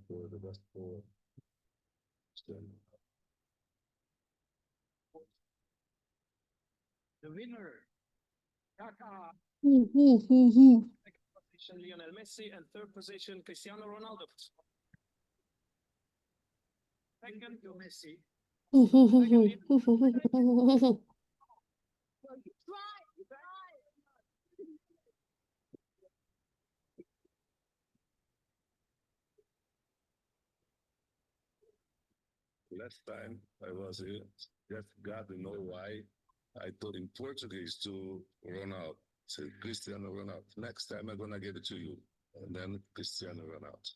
for the best for the winner. Kaka. Second position Lionel Messi and third position Cristiano Ronaldo. Second to Messi. Last time I was here, just God to know why I told in Portuguese to Ronaldo, said Cristiano Ronaldo. Next time I'm gonna give it to you, and then Cristiano Ronaldo.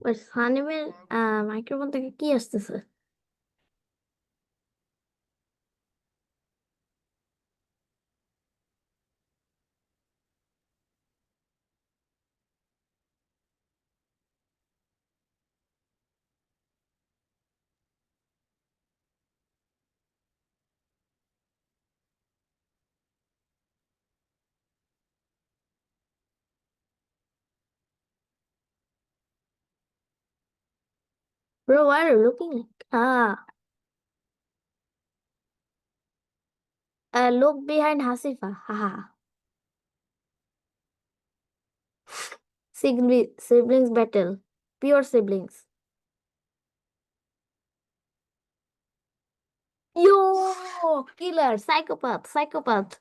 ওই সানিমের microphone থেকে কি আসতেছে? Bro, why are you looking? Look behind Hasifa. Haha. Siblings battle. Pure siblings. Yo! Killer! Psychopath!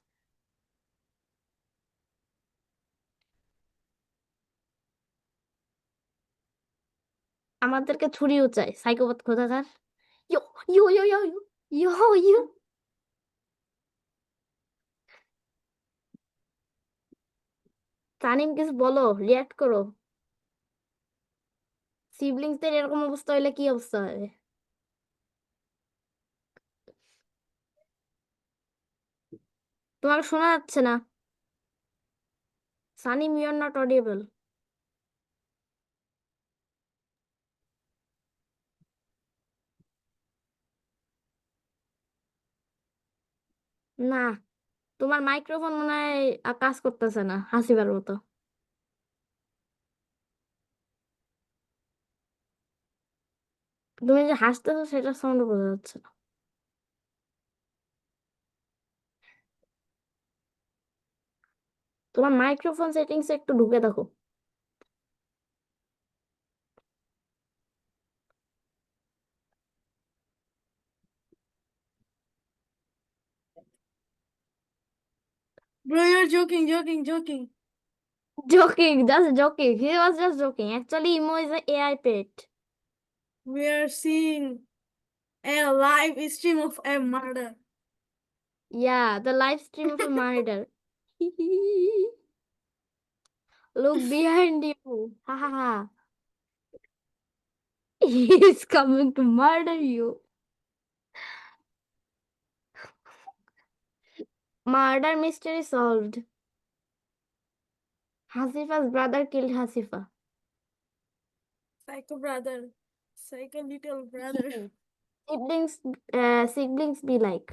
আমাদেরকে ছুরিও চাই, সাইকোপাথ কোথাকার। ইয়ো ইয়ো ইয়ো ইয়ো ইয়ো ইয়ো। তানিম কিছু বলো, react করো। সিবলিংসদের এরকম অবস্থা হইলে কি অবস্থা হবে? তোমাকে শোনা যাচ্ছে না। Sanim, you are not audible. না, তোমার মাইক্রোফোন মনে হয় কাজ করতেছে না হাসিবার মতো। তুমি যে হাসতেছো সেটা সাউন্ড বোঝা যাচ্ছে না। তোমার মাইক্রোফোন সেটিংস একটু ঢুকে দেখো। Bro, you're joking. Just joking. He was just joking. Actually, Emo is an AI pet. We are seeing a live stream of a murder. Yeah, the live stream of a murder. Look behind you. Ha ha ha. He is coming to murder you. Murder mystery solved. Hasifa's brother killed Hasifa. Psycho brother. Psycho little brother. Siblings be like.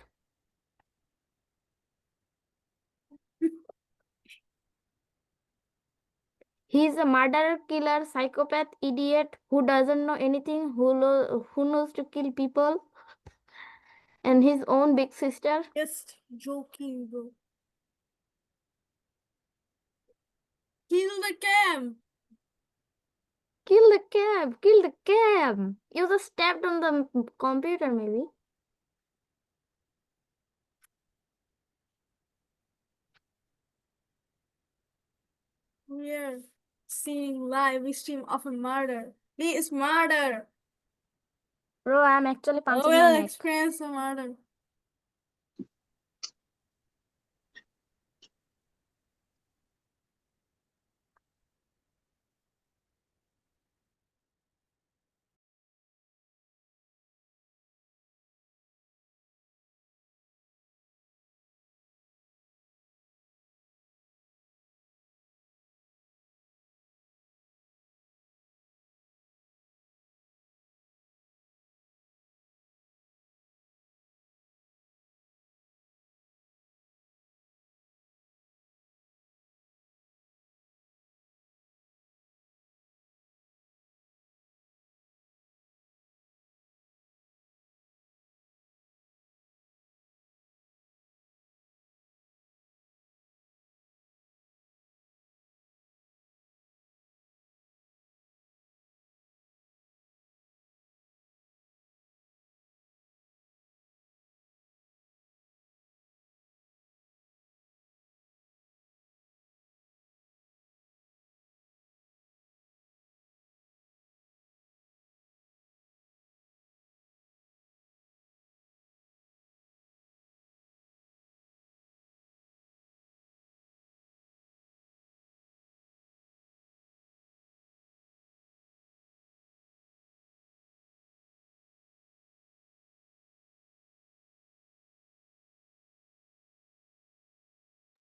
He's a murderer, killer, psychopath, idiot who doesn't know anything, who knows to kill people, and his own big sister. Just joking, bro. Kill the camp. Kill the cab! Kill the cab! You just stepped on the computer, maybe. We are seeing live stream of a murder. Please, murder. Bro, I'm actually I punching your will neck. experience a murder.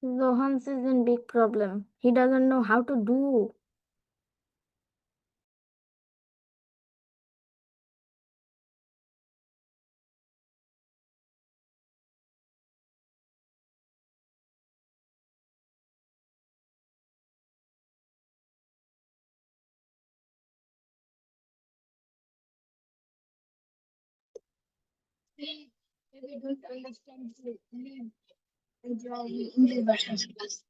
Zohans is in big problem. He doesn't know how to do. Maybe don't understand the leave and join English versions class.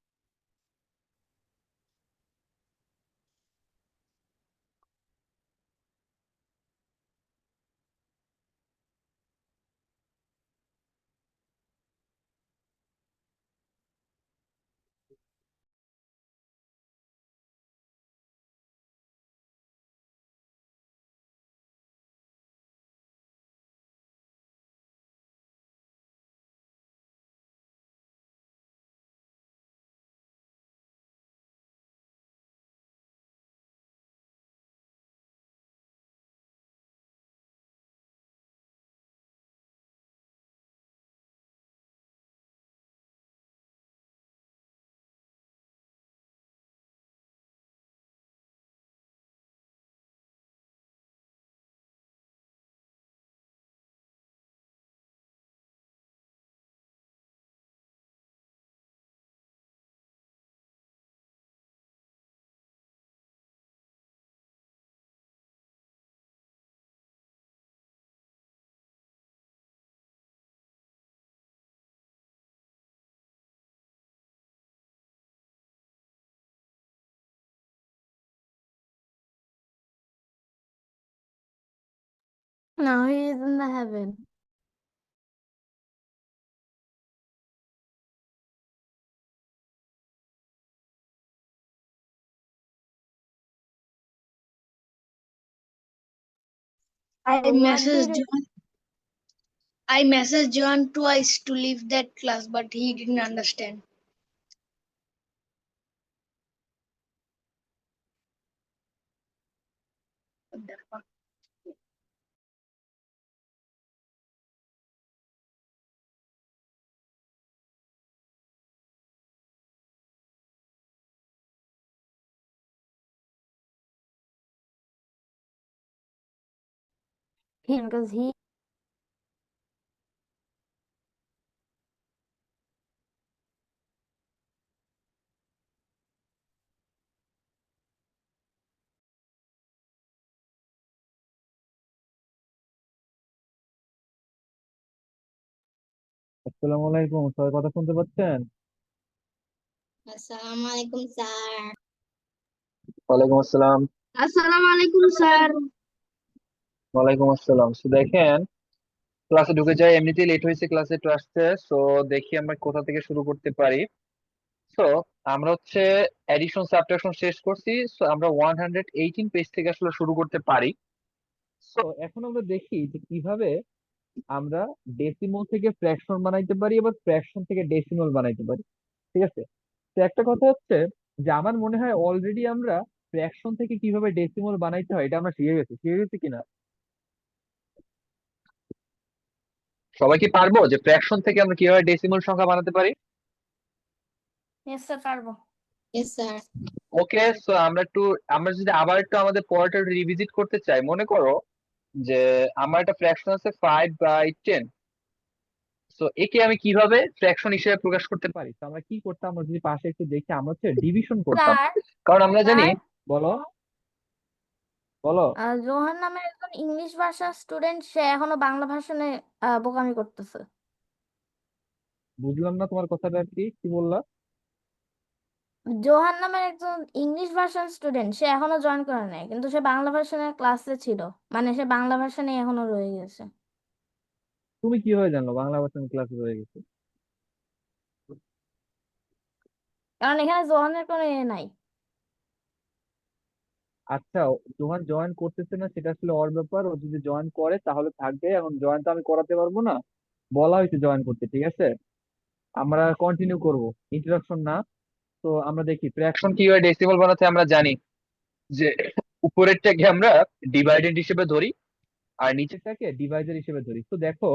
Now he is in the heaven. I So what messaged did John. I messaged John twice to leave that class, but he didn't understand. What the fuck? he? Because he আসসালামু আলাইকুম, সবাই কথা শুনতে পাচ্ছেন? Assalamu alaikum, sir. ওয়ালাইকুম আসসালাম। Assalamu alaikum, sir. ওয়ালাইকুম আসসালাম। তো দেখেন, ক্লাসে ঢুকে যাই, এমনিতেই লেট হয়েছে ক্লাসে তো আসতে। সো দেখি আমরা কোথা থেকে শুরু করতে পারি। সো আমরা হচ্ছে এডিশন সাবট্রাকশন শেষ করছি। সো আমরা 118 পেজ থেকে আসলে শুরু করতে পারি। সো এখন আমরা দেখি যে কিভাবে আমরা ডেসিমল থেকে ফ্র্যাকশন বানাইতে পারি, এবার ফ্র্যাকশন থেকে ডেসিমল বানাইতে পারি। ঠিক আছে, তো একটা কথা হচ্ছে যে আমার মনে হয় অলরেডি আমরা ফ্র্যাকশন থেকে কিভাবে ডেসিমল বানাইতে হয় এটা আমরা শিখে গেছি কিনা? সবাই কি পারবো যে ফ্র্যাকশন থেকে আমরা কিভাবে ডেসিমল সংখ্যা বানাতে পারি? Yes, sir, পারবো। Yes, sir. ওকে, সো আমরা যদি আবার একটু আমাদের পড়াটা রিভিজিট করতে চাই, মনে করো যে আমার একটা ফ্র্যাকশন আছে 5/10। তো একে আমি কিভাবে ফ্র্যাকশন হিসেবে প্রকাশ করতে পারি? তো আমরা কি করতাম, আমরা যদি পাশে একটু দেখি, আমরা হচ্ছে ডিভিশন করতাম। স্যার, কারণ আমরা জানি, স্যার, বলো বলো। জোহান নামের একজন ইংলিশ ভাষার স্টুডেন্ট, সে এখনো বাংলা ভাষণে বোকামি করতেছে। বুঝলাম না তোমার কথাটা, কি কি বললা? জোহান নামের একজন ইংলিশ ভাষার স্টুডেন্ট, সে এখনো জয়েন করে নাই, কিন্তু সে বাংলা ভাষণের ক্লাসে ছিল, মানে সে বাংলা ভাষণে এখনো রয়ে গেছে। তুমি কিভাবে জানলো বাংলা ভাষার ক্লাসে রয়ে গেছে? কারণ এখানে জোহানের কোনো ইয়ে নাই। আচ্ছা, জোহান জয়েন করতেছে না সেটা আসলে ওর ব্যাপার, ও যদি জয়েন করে তাহলে থাকবে, এখন জয়েন তো আমি করাতে পারবো না, বলা হয়েছে জয়েন করতে। ঠিক আছে, আমরা কন্টিনিউ করব, ইন্ট্রোডাকশন না। তো আমরা দেখি ফ্র্যাকশন কিভাবে ডেসিমাল বানাতে। আমরা জানি যে উপরেরটাকে আমরা ডিভাইডেড হিসেবে ধরি আর নিচেরটাকে ডিভাইজার হিসেবে ধরি। তো দেখো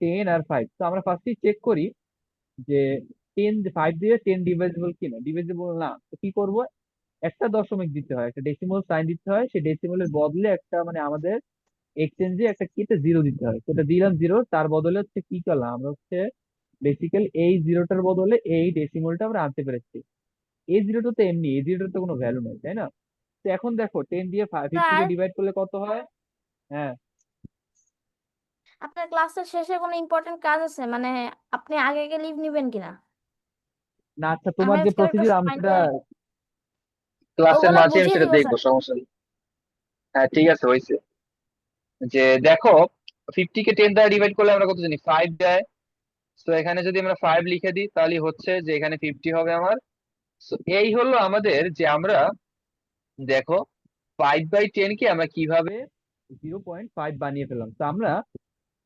10 আর 5, তো আমরা ফার্স্টে চেক করি যে 5 দিয়ে 10 ডিভাইজেবল কিনা। ডিভাইজেবল না, তো কি করব, একটা দশমিক দিতে হয়, একটা ডেসিমাল সাইন দিতে হয়, সেই ডেসিমালের বদলে একটা মানে আমাদের এক্সচেঞ্জে একটা কেটে জিরো দিতে হয়। তো এটা দিলাম জিরো, তার বদলে হচ্ছে কি করলাম আমরা, হচ্ছে বেসিক্যালি এই জিরোটার বদলে এই ডেসিমালটা আমরা আনতে পেরেছি। এই জিরোটা তো এমনি, এই জিরোটার তো কোনো ভ্যালু নেই, তাই না? তো এখন দেখো 10 দিয়ে 50 কে স্যার, ডিভাইড করলে কত হয়? হ্যাঁ, আপনার ক্লাসের শেষে কোনো ইম্পর্টেন্ট কাজ আছে, মানে আপনি আগে আগে লিভ নিবেন কিনা? না আচ্ছা, তোমার আমার যে আজকে একটা প্রসিডিউর আমি সেটা সময় ক্লাসের ওগুলো মাঝে আমি বুঝিয়ে সেটা দিব দেখবো, স্যার। সমস্যা নেই। হ্যাঁ ঠিক আছে, হয়েছে। যে দেখো 50 কে 10 দ্বারা ডিভাইড করলে আমরা কত জানি, 5 দেয়। তো এখানে যদি আমরা 5 লিখে দিই তাহলে হচ্ছে যে এখানে 50 হবে আমার। So, এই হলো আমাদের যে আমরা দেখো 5/10 কে আমরা কিভাবে 0.5 বানিয়ে ফেললাম। তো আমরা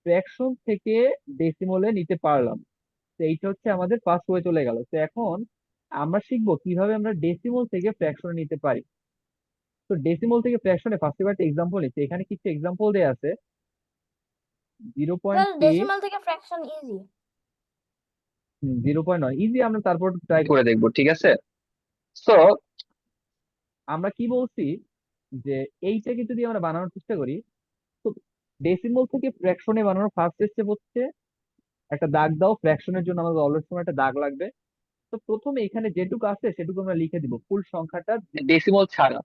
ফ্র্যাকশন থেকে ডেসিমলে নিতে পারলাম। তো এইটা হচ্ছে আমাদের ফার্স্ট ওয়ে চলে গেল। তো এখন আমরা শিখবো কিভাবে আমরা ডেসিমল থেকে ফ্র্যাকশনে নিতে পারি। তো ডেসিমল থেকে ফ্র্যাকশনে ফার্স্ট এবার একটা এক্সাম্পল নিচ্ছি, এখানে কিছু এক্সাম্পল দেয়া আছে। Zero point sir, three decimal থেকে ফ্র্যাকশন ইজি। 0.9 ইজি, আমরা তারপর ট্রাই করে দেখবো। ঠিক আছে, তো আমরা কি বলছি যে এইটাকে যদি আমরা বানানোর চেষ্টা করি, তো ডেসিমল থেকে ফ্র্যাকশনে বানানোর ফার্স্ট স্টেপ হচ্ছে একটা দাগ দাও। ফ্র্যাকশনের জন্য আমাদের অলওয়েজ সময় একটা দাগ লাগবে। তো প্রথমে এখানে যেটুকু আছে সেটুকু আমরা লিখে দিব, ফুল সংখ্যাটা ডেসিমল ছাড়া।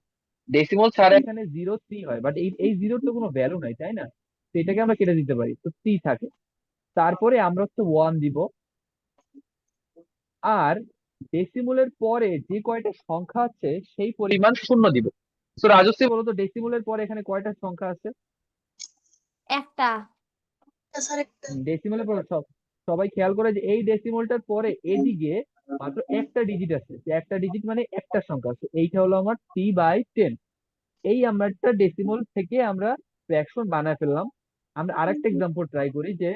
ডেসিমল ছাড়া এখানে 0 3 হয়, বাট এই এই জিরোর তো কোনো ভ্যালু নাই, তাই না? তো এটাকে আমরা কেটে দিতে পারি, তো 3 থাকে। তারপরে আমরা হচ্ছে 1 দিব, আর ডেসিমলের পরে যে কয়টা সংখ্যা আছে সেই পরিমাণ শূন্য দিব। তো রাজশ্রী বলো তো, ডেসিমলের পরে এখানে কয়টা সংখ্যা আছে? একটা। ডেসিমলের পরে সবাই খেয়াল করে যে এই ডেসিমলটার পরে এদিকে মাত্র একটা ডিজিট আছে, যে একটা ডিজিট মানে একটা সংখ্যা আছে, এইটা হলো আমার 3/10। এই আমরা একটা ডেসিমল থেকে আমরা ফ্র্যাকশন বানায় ফেললাম। আমরা আরেকটা এক্সাম্পল ট্রাই করি যে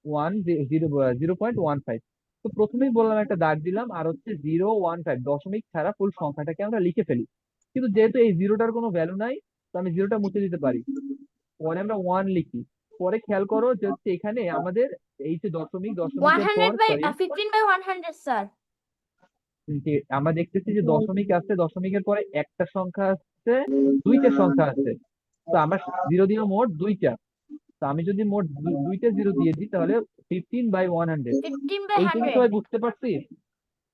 0.15। তো প্রথমেই বললাম একটা দাগ দিলাম, আর হচ্ছে 0.15 দশমিক ছাড়া ফুল সংখ্যাটাকে আমরা লিখে ফেলি। কিন্তু যেহেতু এই জিরোটার কোনো ভ্যালু নাই, তো আমি জিরোটা মুছে দিতে পারি, পরে আমরা 1 লিখি। পরে খেয়াল করো যে হচ্ছে এখানে আমাদের এই যে দশমিকের পর 15/100 স্যার। আমরা দেখতেছি যে দশমিক আছে, দশমিকের পরে একটা সংখ্যা আছে, দুইটা সংখ্যা আছে। তো আমরা জিরো দিয়ে মোট দুইটা, তো আমি যদি মোট দুইটা জিরো দিয়ে দিই তাহলে 15/100। এইটুকু 15/100 সবাই বুঝতে পারছি?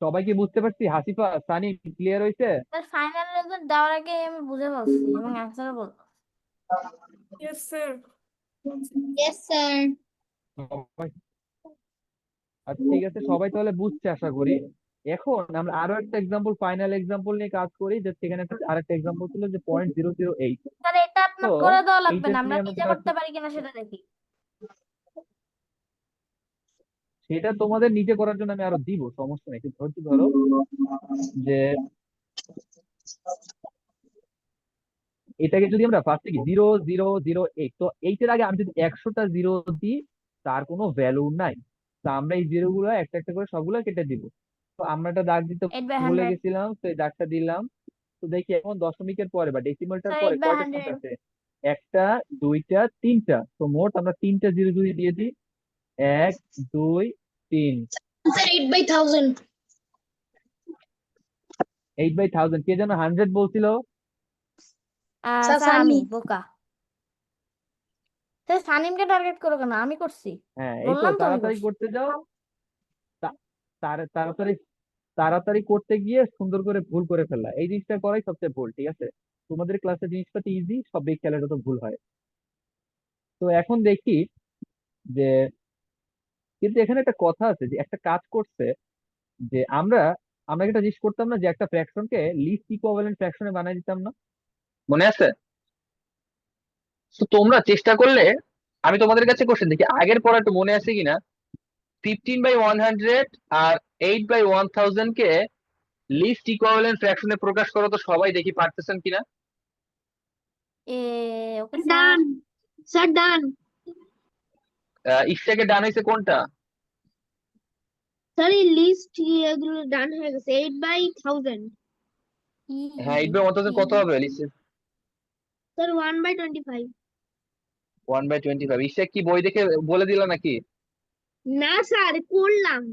সবাইকে বুঝতে পারছি? হাসিফা, সানি, ক্লিয়ার হয়েছে? স্যার, ফাইনাল রেজাল্ট দেওয়ার আগে আমি বুঝে বলছি এবং অ্যান্সারও বলবো। Yes, sir. Yes, sir. সবাই আচ্ছা ঠিক আছে, সবাই তাহলে বুঝছে আশা করি। এখন আমরা আরো একটা এক্সাম্পল, ফাইনাল এক্সাম্পল নিয়ে কাজ করি, যে সেখানে আরেকটা এক্সাম্পল ছিল যে 0.008। স্যার, এটা আপনার তো করে দেওয়া লাগবে এইটা না, আমরা নিয়ে আমরা নিজে করতে পারি কিনা সেটা দেখি। সেটা তোমাদের নিজে করার জন্য আমি আরো দিব, সমস্যা নেই, একটু ধৈর্য ধরো। যে এটাকে যদি আমরা ফার্স্টে কি 0 0 0 8, তো 8 এর আগে আমি যদি 100টা জিরো দিই তার কোনো ভ্যালু নাই। তো আমরা এই জিরো গুলো একটা একটা করে সবগুলো কেটে দিব। তো আমরা একটা দাগ দিতে 8/100 ভুলে গেছিলাম, তো এই দাগটা দিলাম। তো দেখি এখন দশমিকের পরে বা ডেসিমালটার স্যার পরে কয়টা 8/100 সংখ্যা আছে? একটা, দুইটা, তিনটা। তো মোট আমরা তিনটা জিরো যদি দিয়ে দিই, 1 2 3। Sir, 8/1000. 8/1000 কে যেন 100 বলছিল? স্যার আমি Sasani. বোকা। স্যার সানিমকে টার্গেট করো কেন? আমি করছি, হ্যাঁ এই তো, বললাম তো আমি তাড়াতাড়ি করছি। করতে যাও। তাড়াতাড়ি তাড়াতাড়ি করতে গিয়ে সুন্দর করে ভুল করে ফেললা, এই জিনিসটা করাই সবচেয়ে ভুল। ঠিক আছে, তোমাদের ক্লাসে জিনিসপাতি ইজি, সব বেগ খেলাটা তো ভুল হয়। তো এখন দেখি যে, কিন্তু এখানে একটা কথা আছে যে একটা কাজ করছে, যে আমরা আমরা একটা জিনিস করতাম না, যে একটা ফ্র্যাকশনকে লিস্ট ইকুইভ্যালেন্ট ফ্র্যাকশনে বানাই দিতাম না, মনে আছে? তো তোমরা চেষ্টা করলে, আমি তোমাদের কাছে কোশ্চেন দেখি আগের পড়া একটু মনে আছে কিনা। 15/100 আর 8/1000 কে লিস্ট ইকুইভ্যালেন্ট ফ্র্যাকশনে প্রকাশ করো, তো সবাই দেখি পারতেছেন কিনা। Okay sir. Done. Sir, done. ইফটাকে ডান হয়েছে কোনটা? Sir, এই লিস্ট এগুলো ডান হয়ে গেছে 8/1000. হ্যাঁ 8/1000 কত হবে লিস্টে? Sir, 1/25. 1/25। ইফটা কি বই দেখে বলে দিলা নাকি? না স্যার, করলাম।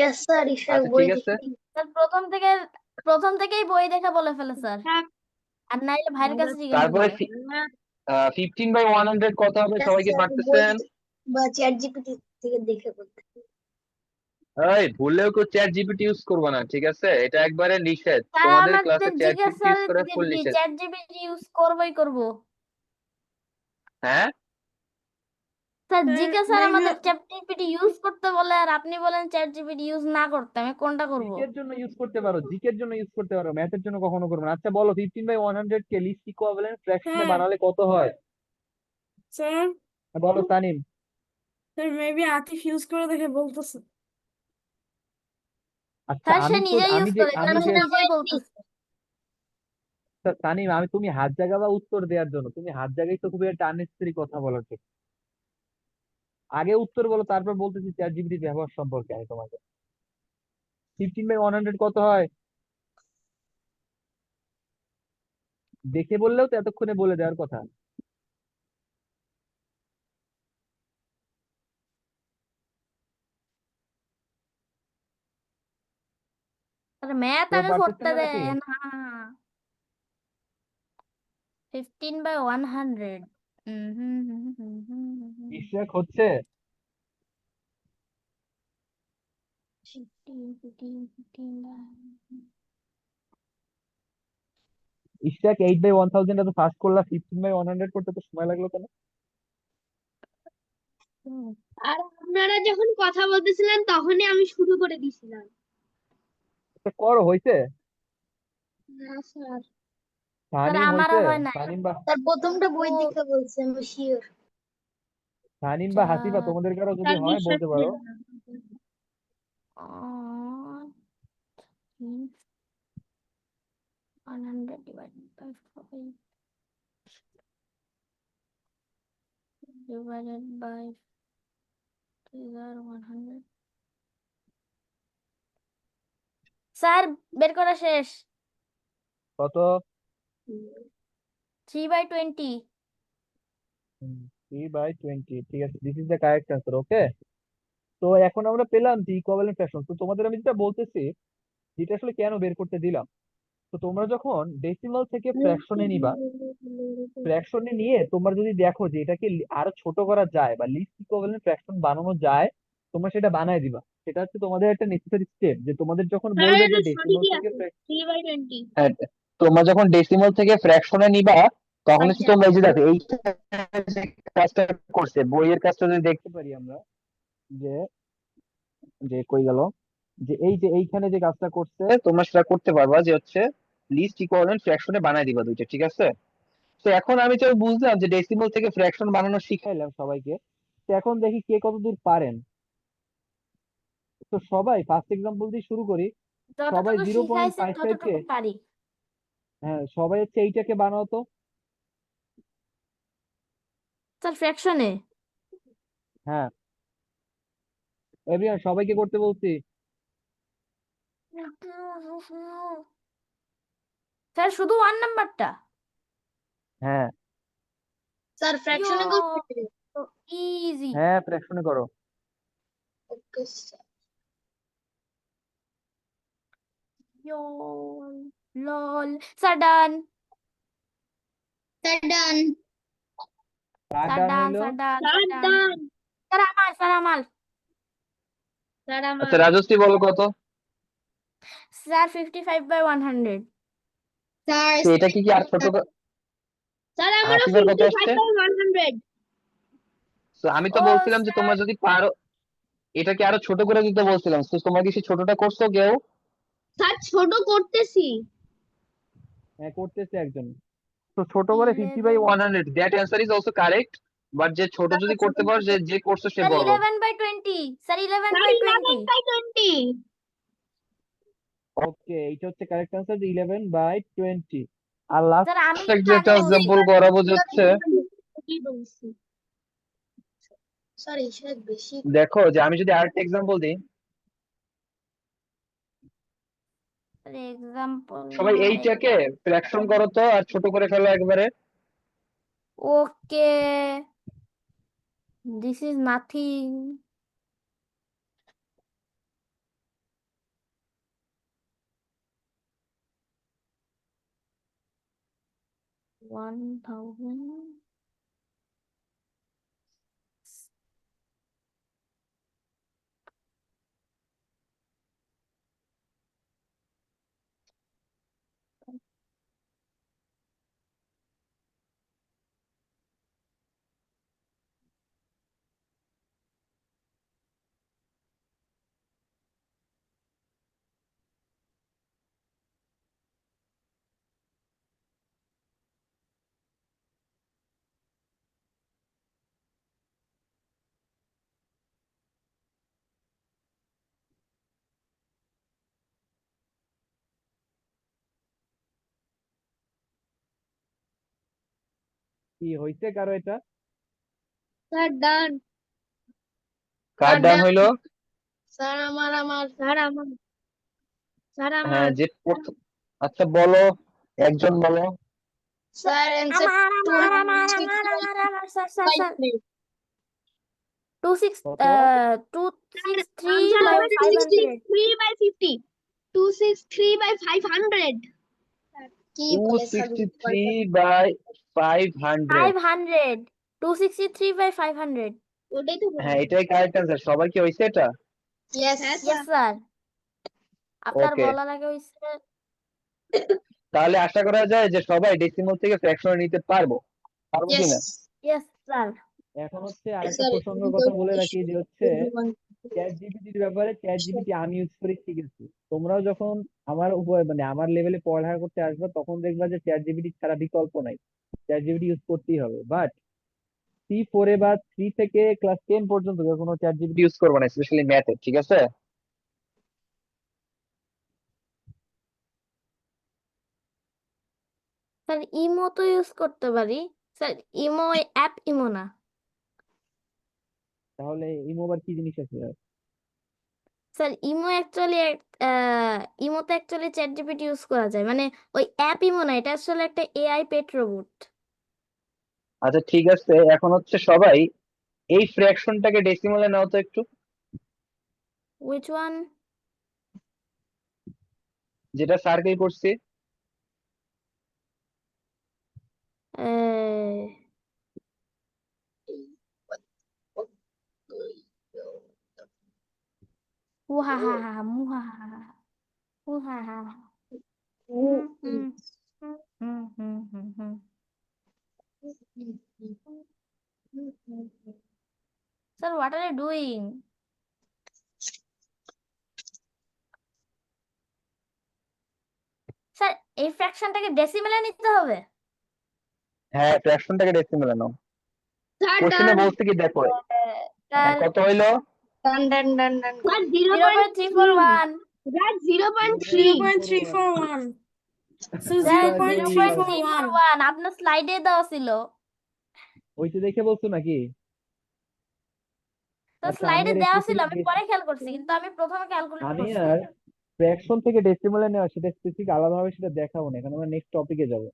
Yes, sir. আচ্ছা ঠিক আছে। স্যার প্রথম থেকেই বই দেখে বলে ফেলে স্যার, আর নাইলে ভাইয়ের কাছে জিজ্ঞাসা তারপরে করে। 15/100 কত হবে, সবাই কি পারতেছেন? বা চ্যাট জিপিটি থেকে দেখে বলতে। এই ভুলেও কেউ চ্যাট জিপিটি ইউজ করবে না, ঠিক আছে? এটা একবারে নিষেধ, স্যার তোমাদের আমাদের ক্লাসে চ্যাট জিপিটি জিজ্ঞাসা ইউজ করা ফুল দিবি, নিষেধ। চ্যাট জিপিটি ইউজ করবই করব। হ্যাঁ স্যার Sir, জিজ্ঞাসা স্যার maybe আমাদের চ্যাট জিপিটি ইউজ করতে বলে, আর আপনি বলেন চ্যাট জিপিটি ইউজ না করতে, আমি কোনটা করব? জিকের জন্য ইউজ করতে পারো, জিকের জন্য ইউজ করতে পারো, ম্যাথের জন্য কখনো করবে না। আচ্ছা বলো, 15/100 কে লিস্ট ইকুইভ্যালেন্ট ফ্র্যাকশনে হ্যাঁ বানালে কত হয়? স্যার, বলো Tanim. Sir maybe Atif use করে দেখে বলতেছে। আচ্ছা স্যার সে নিজে আমি ইউজ যে করে, কারণ সে নিজেই বলতেছে। আচ্ছা, তানিম, তুমি হাত জাগাবা উত্তর দেওয়ার জন্য, তুমি হাত জাগাই তো খুবই একটা আননেসেসারি কথা বলার জন্য। আগে উত্তর বলো, তারপর বলতেছি চ্যাট জিপিটি ব্যবহার সম্পর্কে আমি তোমাকে। 15/100 কত হয় দেখে বললেও তো এতক্ষণে বলে দেওয়ার কথা। স্যার ম্যাথ কেউ আগে পারতেছে করতে না নাকি? দেন। 15/100। ইশরাক হচ্ছে? 15. ইশরাক 8/1000 এত ফাস্ট করলা, 15/100 করতে তো সময় লাগলো কেন? আর আপনারা যখন কথা বলতেছিলেন তখনই আমি শুরু করে দিয়েছিলাম। আচ্ছা করো, হয়েছে? না স্যার। স্যার তানিম আমারও হয়েছে? হয় নাই। তার প্রথমটা বই ও দেখে বলছে, আমি শিওর। তানিম বা হাসিবা, তোমাদের কারো যদি তার হয় বিশ্বাস বলতে পারো। নেই। 100 divided by 5 divided by 100. Sir বের করা শেষ। কত? 3/20। 3/20, ঠিক আছে, this is the correct answer. Okay, তো এখন আমরা পেলাম যে ইকুইভ্যালেন্ট ফ্র্যাকশন। তো তোমাদের আমি যেটা বলতেছি, যেটা আসলে কেন বের করতে দিলাম, তো তোমরা যখন ডেসিমাল থেকে ফ্র্যাকশনে নিবা, ফ্র্যাকশনে নিয়ে তোমরা যদি দেখো যে এটাকে আরো ছোট করা যায় বা লিস্ট ইকুইভ্যালেন্ট ফ্র্যাকশন বানানো যায়, তোমরা সেটা বানায় দিবা। সেটা হচ্ছে তোমাদের একটা নেসেসারি স্টেপ, যে তোমাদের যখন বলবে যে ডেসিমাল থেকে হ্যাঁ, তোমরা যখন ডেসিমাল থেকে ফ্র্যাকশনে নিবা, তখন হচ্ছে তোমরা এই যে দেখো এই যে কাজটা করছে, বইয়ের কাজটা যদি দেখতে পারি আমরা, যে যে কই গেল, যে এই যে এইখানে যে কাজটা করছে তোমরা সেটা করতে পারবা, যে হচ্ছে লিস্ট ইকুইভ্যালেন্ট ফ্র্যাকশনে বানায় দিবা দুইটা, ঠিক আছে? তো এখন আমি তো বুঝলাম যে ডেসিমাল থেকে ফ্র্যাকশন বানানো শিখাইলাম সবাইকে। তো এখন দেখি কে কতদূর পারেন। তো সবাই ফার্স্ট এক্সাম্পল দিয়ে শুরু করি। সবাই যতটুকু জিরো পয়েন্ট শিখাইছেন ফাইভ ফাইভ কে ততটুকু পারি। হ্যাঁ, সবাই হচ্ছে এইটাকে বানাও তো। স্যার ফ্র্যাকশনে হ্যাঁ, এভরিওয়ান সবাইকে করতে বলছি। স্যার শুধু 1 নাম্বারটা হ্যাঁ স্যার ফ্র্যাকশনে ইয়ো করতে ইজি হ্যাঁ, ফ্র্যাকশনে করো। ওকে স্যার ইয়ো লল স্যার ডান ডান কার স্যার ডান ডান হইলো? স্যার ডান স্যার স্যার ডান ডান স্যার আমার স্যার আমার আচ্ছা রাজশ্রী বলো কত? স্যার 55/100 স্যার তো এটা কি আর ছোট স্যার আমারও হাসিবার কত আসছে? 55/100 তো আমি তো ও বলছিলাম যে স্যার তোমরা যদি পারো এটাকে আরো ছোট করে দিতে বলছিলাম, তো তোমরা কি সেই ছোটটা করছো কেউ? স্যার ছোট করতেছি হ্যাঁ, করতেছে একজন। তো ছোট করে 50/100, that answer is also correct, but যে ছোট যদি করতে পারো, যে করছো সে স্যার বড়। 11/20 স্যার স্যার 11/20 11/20 ওকে, এটা হচ্ছে কারেক্ট অ্যান্সার, 11/20। আর লাস্ট স্যার আমি একটু একটা আগে বলছি এক্সাম্পল করাবো যে হচ্ছে, কি বলছি সরি স্যার বেশি দেখো যে আমি যদি আরেকটা এক্সাম্পল দিই, এক্সাম্পল সবাই এইটাকে ফ্র্যাকশন করো তো আর ছোট করে ফেলো একবারে। Okay this is nothing one thousand কি হইছে কারো এটা? স্যার ডান কার ডান হইলো? স্যার আমার স্যার হ্যাঁ, আমার যে আচ্ছা বলো, একজন বলো। স্যার অ্যান্সার আমার স্যার স্যার স্যার কত? 263/500 263/50 263/500 কি বলে স্যার 263/500। 500 263/500 ওটাই তো হ্যাঁ, এটাই কারেক্ট অ্যান্সার। সবার কি হইছে এটা? ইয়েস ইয়েস স্যার আপনার ওকে, বলার আগে হইছে তাহলে আশা করা যায় যে সবাই ডেসিমাল থেকে ফ্র্যাকশন নিতে পারবো ইয়েস কিনা? ইয়েস স্যার এখন হচ্ছে আরেকটা স্যার প্রসঙ্গের কথা বলে রাখি যে হচ্ছে চ্যাট জিপিটির ব্যাপারে। চ্যাট জিপিটি আমি ইউজ করে শিখেছি। তোমরাও যখন আমার উপরে মানে আমার লেভেলে পড়ালেখা করতে আসবে তখন দেখবা যে চ্যাট জিপিটি ছাড়া বিকল্প নাই, চ্যাট জিপিটি ইউজ করতেই হবে। বাট C4 বা 3 থেকে ক্লাস 10 পর্যন্ত কোনো চ্যাট জিপিটি ইউজ করবে না, স্পেশালি ম্যাথে, ঠিক আছে? স্যার ইমো তো ইউজ করতে পারি স্যার ইমো অ্যাপ ইমো না তাহলে ইমো আবার কি জিনিস আছে? স্যার ইমো অ্যাকচুয়ালি ইমোতে অ্যাকচুয়ালি চ্যাট জিপিটি ইউজ করা যায় মানে ওই অ্যাপ ইমো না এটা আসলে একটা এআই পেট রোবট আচ্ছা ঠিক আছে, এখন হচ্ছে সবাই এই ফ্র্যাকশনটাকে ডেসিমালে নাও তো একটু, which one যেটা সার্কেল করছি। Muhahaha, muhahaha, muhahaha. Sir, what are you doing? Sir এই ফ্র্যাকশনটাকে ডেসিমেলে নিতে হবে হ্যাঁ, ফ্র্যাকশনটাকে ডেসিমালে নাও। স্যার কোশ্চেনে ডান বলছে কি দেখো, স্যার কত হইলো? Done sir 0.341 sir 0.3 0.341 so sir 0.341 0.341 আপনার স্লাইডে দেওয়া ছিল ওইটা দেখে বলছো নাকি? তো আচ্ছা, আমি স্লাইডে আর দেওয়া ছিল, স্পেসিফিক আমি পরে খেয়াল করছি, কিন্তু আমি প্রথমে ক্যালকুলেট আমি করছি। আর ফ্র্যাকশন থেকে ডেসিমালে নেওয়া সেটা স্পেসিফিক আলাদাভাবে সেটা দেখাবো না, এখন আমরা নেক্সট টপিকে যাব।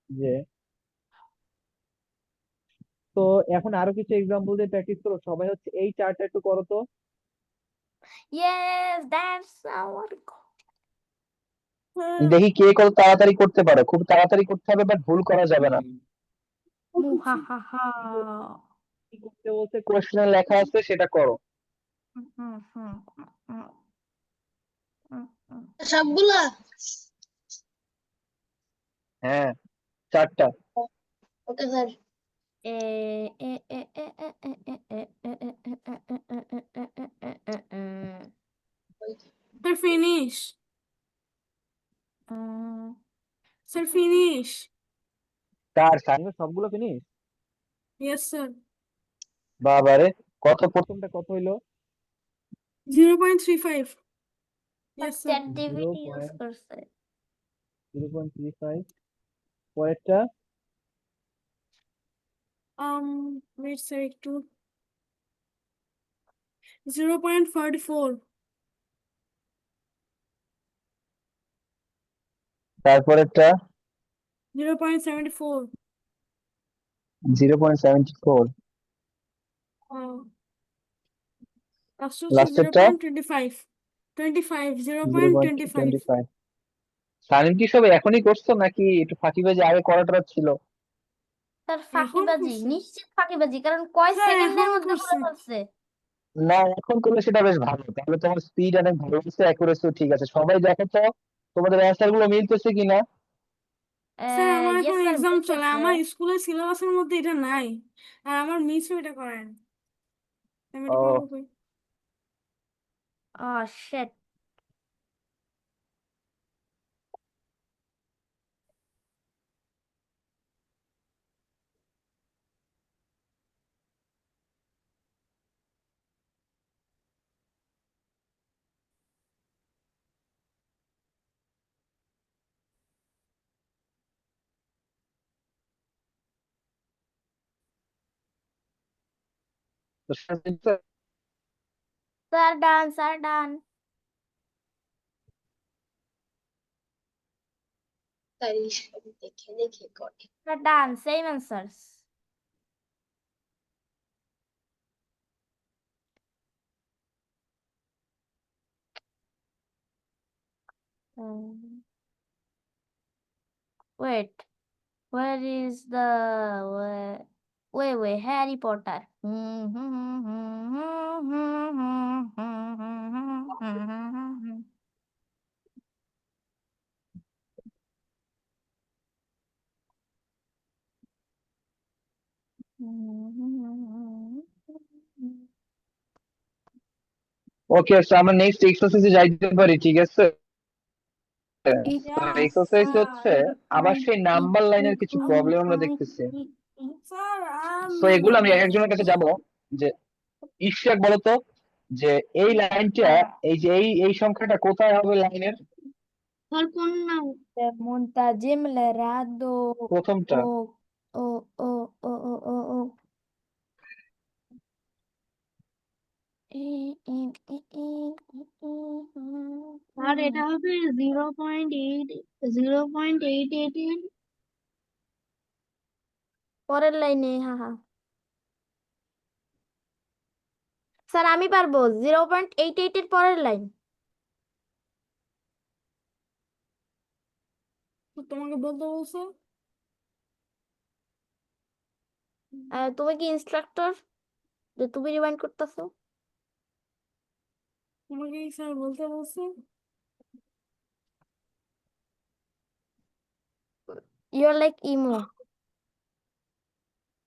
যে তো এখন আরো কিছু এক্সাম্পল দিয়ে প্র্যাকটিস করো সবাই, হচ্ছে এই চার্টটা একটু করো তো। ইয়েস, দ্যাটস আওয়ার Sir, দেখি কে কত তাড়াতাড়ি করতে পারো, খুব তাড়াতাড়ি করতে হবে বাট ভুল করা যাবে না। মুহাহাহা। কি করতে বলছে কোশ্চেনে লেখা আছে সেটা করো। হুম, হুম, হুম, হুম, হুম, হুম। সবগুলা? হ্যাঁ, চারটা। Okay sir. এ এ এ এ এ এ এ এ এ এ এ এ এ এ sir, finish. Sir, finish. চার সাইনের সবগুলো ফিনিশ? Yes, sir. বাবারে, কত প্রথমটা কত হইলো? 0.35. Yes, sir. Chat GPT use করছে। 0.35। পরেরটা? Wait, sir, একটু 0.44. তারপরেরটা? 0.74. 0.74। Last হচ্ছে লাস্টেরটা? 0.25. 25. 0.25. 0.25। সানিম কি সব এখনই করছো নাকি একটু ফাঁকিবাজি আগে করাটা ছিল? তার এখন ফাঁকিবাজি, করছি। নিশ্চিত ফাঁকিবাজি, কারণ কয় স্যার সেকেন্ডের এখন মধ্যে করছি। বলে ফেলছে। না, এখন করলে সেটা বেশ ভালো, তাহলে তোমার স্পিড অনেক ভালো হচ্ছে, অ্যাকুরেসিও ঠিক আছে। সবাই দেখো তো তোমাদের অ্যান্সার গুলো মিলতেছে কিনা। স্যার আমার ইয়েস এখন স্যার, এক্সাম চলে, মিলতেছে। আমার স্কুলের সিলেবাসের মধ্যে এটা নাই, আর আমার মিসও এটা করেন, আমি এটা ও, পাবো কই? শিট। তো স্যার, স্যার ডান, স্যার ডান। তাই সব দেখে দেখে করে। Sir done, same answers. Wait, where is the wait, Harry Potter. Okay, so আমরা নেক্সট এক্সারসাইজে যাইতে পারি, ঠিক আছে? Yes. এক্সারসাইজ হচ্ছে আবার সেই নাম্বার লাইনের কিছু প্রবলেম আমরা দেখতেছি। স্যার তো এগুলো আমি এক একজনের কাছে যাব। যে ইশরাক বলতো যে এই লাইনটা, এই যে এই সংখ্যাটা কোথায় হবে লাইনের? স্যার কোন নাম? Muntajim lerado. প্রথমটা। ও ও ও ও ও ও স্যার এটা হবে 0.8, 0.888। পরের লাইনে, হ্যাঁ হ্যাঁ স্যার, আমি পারবো। 0.88 এর পরের লাইন। তোমাকে বলতে বলছে? তুমি কি ইনস্ট্রাক্টর যে তুমি রিমাইন্ড করতেছো? তোমাকে কি স্যার বলতে বলছে? You're like emo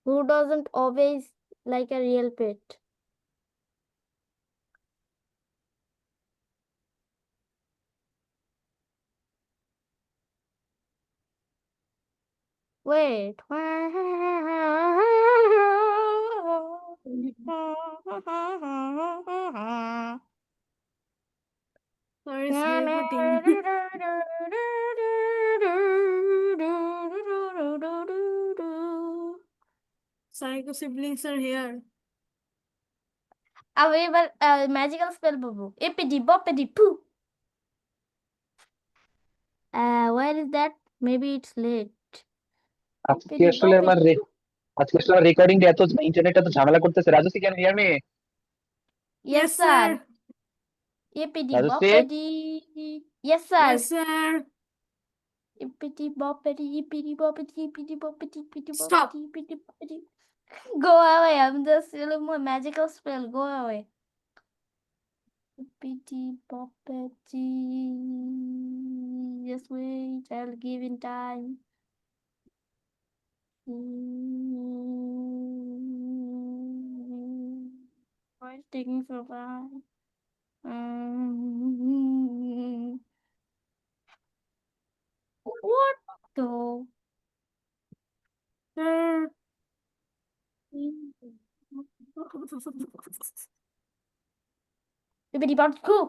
who doesn't always like a real pet. Wait. Sorry, it's repeating. Psycho siblings are here. আমি এবার ম্যাজিক্যাল স্পেল বলবো এপিডি বপিডি পু where is that? Maybe it's late. আজকে Boppity আসলে আমার boppity poo. আজকে আসলে আমার রেকর্ডিং এত ইন্টারনেট এত ঝামেলা করতেছে। Rajashree, can hear me? Yes, sir. Yippity Rajashree, boppity. Yes, sir. Yes, sir. Yippity boppity, yippity boppity, yippity boppity, yippity Stop. boppity, yippity boppity. Go away. I'm just feeling my magical spell. Go away. Yippity boppity. Just wait. I'll give in time. Why it's taking so long? What the? Sir. Bibbidi bobbidi poo.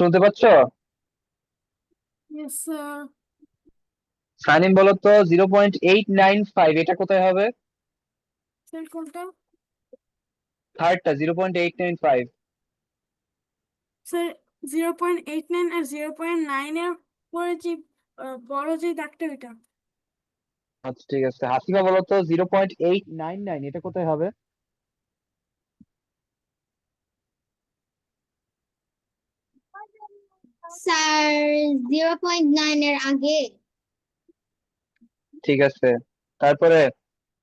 শুনতে পাচ্ছ? Yes, sir. Sign বলো তো 0.895 এটা কোথায় হবে? Sir, কোনটা? থার্ডটা 0.895। Sir 0.89 আর 0.9 এর পরে যে বড় যে দাগটা ওইটা। আচ্ছা ঠিক আছে, হাসিবা বলো তো 0.899 এটা কোথায় হবে? স্যার 0.9 এর আগে। ঠিক আছে, তারপরে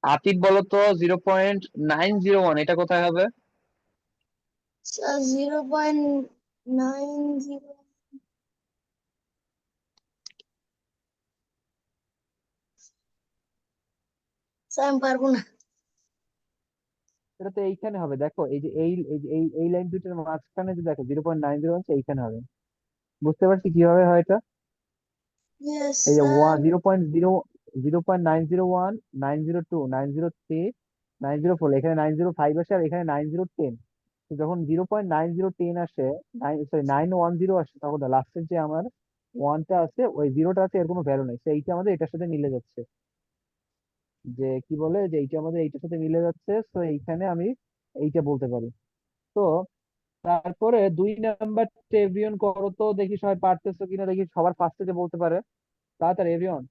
আতিফ বলো তো 0.901 এটা কোথায় হবে? স্যার 0.90। স্যার আমি পারবো না। এটা তো এইখানে হবে, দেখো এই যে এই লাইন দুইটার মাঝখানে যে দেখো 0.901 এইখানে হবে। বুঝতে পারছি কিভাবে হয় এটা? ইয়েস এই যে স্যার। 0.901, 902, 903, 904, এখানে 905 আসে আর এখানে 9010। যখন 0.9010 আসে, সরি 910 আসে, তখন লাস্টের যে আমার ওয়ানটা আছে ওই জিরোটা আছে, এর কোনো ভ্যালু নেই, সেইটা আমাদের এটার সাথে মিলে যাচ্ছে। যে কি বলে যে এইটা আমাদের এইটার সাথে মিলে যাচ্ছে, তো এইখানে আমি এইটা বলতে পারি। তো তারপরে 2 নাম্বার এভরিওন করো তো, দেখি সবাই পারতেছো কিনা, দেখি সবার ফার্স্টে যে বলতে পারে। তাড়াতাড়ি এভরিওন।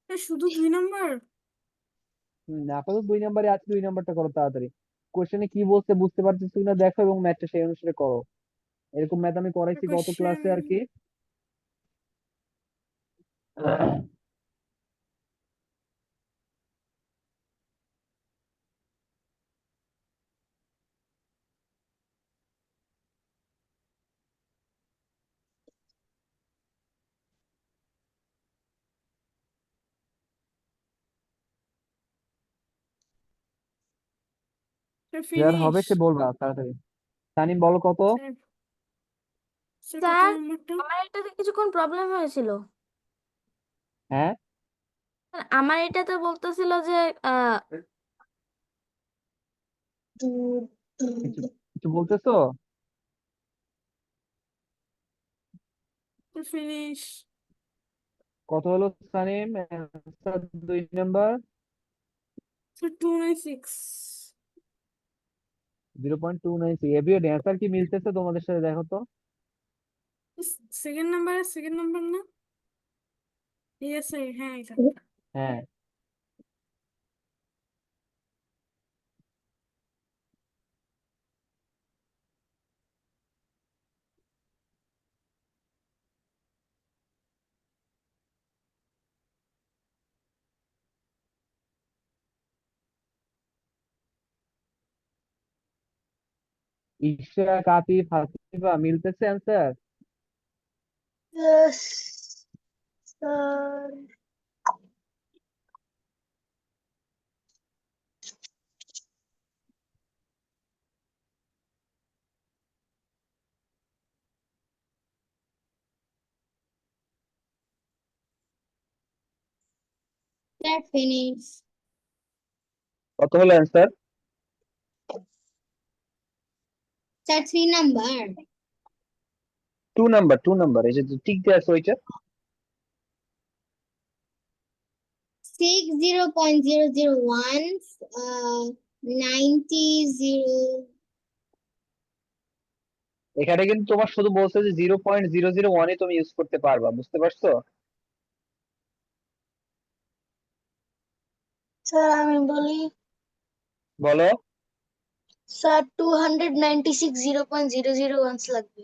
শুধু 2 নাম্বার? আপাতত 2 নাম্বারে আছে, 2 নাম্বারটা করো তাড়াতাড়ি। কোশ্চেনে কি বলছে বুঝতে পারতেছো কিনা দেখো এবং ম্যাথটা সেই অনুসারে করো। এরকম ম্যাথ আমি করাইছি গত কোশ্চেন ক্লাসে আর কি। যার হবে ফিনিশ। সে বলবা তাড়াতাড়ি। তানিম বলো কত? স্যার স্যার কত স্যার নাম্বারটা? আমার এটাতে কিছুক্ষণ প্রবলেম হয়েছিল। হ্যাঁ, আমার এটাতে বলতেছিল যে কিছু কিছু বলতেছো? ফিনিশ। কত হলো তানিম answer 2 নাম্বার? স্যার 296। 0.296। এভিও অ্যান্সার কি মিলতেছে তোমাদের সাথে দেখো তো। সেকেন্ড নাম্বার না? ইয়েস স্যার, হ্যাঁ এটা। হ্যাঁ, ইশরাক, আতিফ, হাসিবা মিলতেছে answer? Yes sir. That finish. কত হলো অ্যান্সার? That 3 number. 2 নাম্বার এই যে টিক দিয়ে আছে ওইটা 60.001 90 এখানে কিন্তু তোমার শুধু বলছে যে 0.001 তুমি ইউজ করতে পারবা, বুঝতে পারছো? স্যার আমি বলি বলো। স্যার 296 লাগবে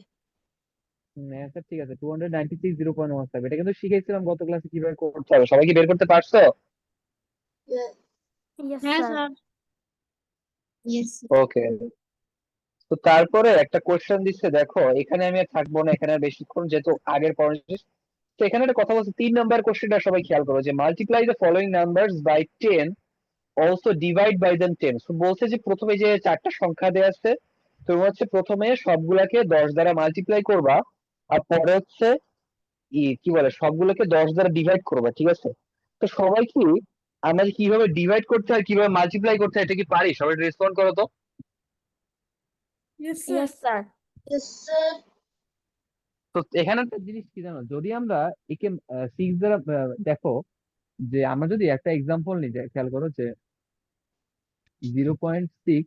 অ্যান্সার ঠিক আছে, 296.0.1 থাকবে। এটা কিন্তু শিখেছিলাম গত ক্লাসে কিভাবে করতে হবে। সবাই কি বের করতে পারছো? Yes, হ্যাঁ sir. স্যার ইয়েস ওকে, তো তারপরে একটা কোশ্চেন দিচ্ছে, দেখো এখানে আমি আর থাকবো না, এখানে আর বেশিক্ষণ, যেহেতু আগের পড়ানো শেষ। তো এখানে একটা কথা বলছে, 3 নম্বর কোশ্চেনটা সবাই খেয়াল করো, যে multiply the following numbers by 10 also divide by them 10। তো বলছে যে প্রথমে যে 4টা সংখ্যা দেওয়া আছে, তুমি হচ্ছে প্রথমে সবগুলাকে 10 দ্বারা মাল্টিপ্লাই করবা, আর পরে হচ্ছে কি বলে সবগুলোকে 10 দ্বারা ডিভাইড করবা, ঠিক আছে? তো সবাই কি আমরা যে কিভাবে ডিভাইড করতে হয় কিভাবে মাল্টিপ্লাই করতে হয় এটা কি পারি? সবাই রেসপন্ড করো তো। Yes sir Yes, sir. Sir তো এখানে একটা জিনিস কি জানো, যদি আমরা একে 6 দ্বারা দেখো, যে আমরা যদি একটা এক্সাম্পল নিই, যে খেয়াল করো যে 0.6